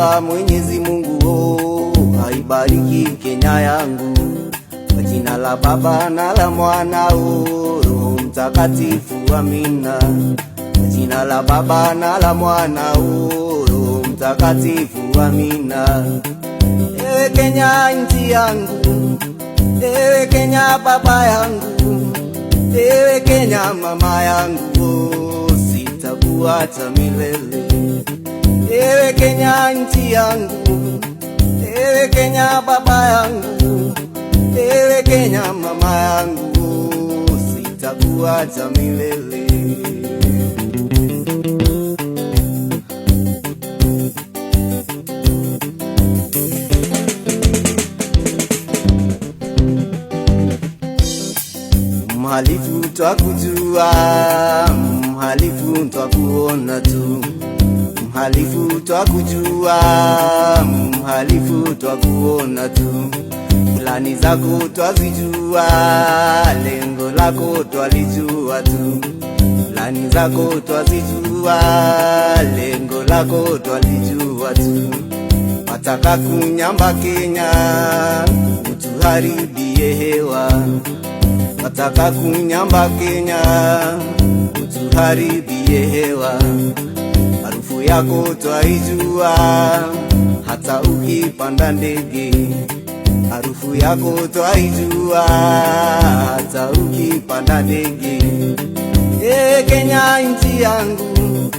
Baba Mwenyezi Mungu, aibariki Kenya yangu. Kwa jina la Baba na la Mwana, Roho Mtakatifu, amina. Kwa jina la Baba na la Mwana, Roho Mtakatifu, amina. Ewe Kenya nchi yangu, ewe Kenya baba yangu, ewe Kenya mama yangu, sitakuacha milele. Ewe Kenya nchi yangu, ewe Kenya baba yangu, ewe Kenya mama yangu, sitakuacha milele. Mhalifu twakujua, mhalifu twakuona tu. Mhalifu twakujua, mhalifu twakuona tu. Plani zako twazijua, lengo lako twalijua tu. Plani zako twazijua, lengo lako twalijua tu. Wataka kunyamba Kenya, utuharibie hewa. Wataka kunyamba Kenya, utuharibie hewa. Harufu yako twaijua, hata ukipanda ndege. Harufu yako twaijua, hata ukipanda ndege. Ewe Kenya nchi yangu,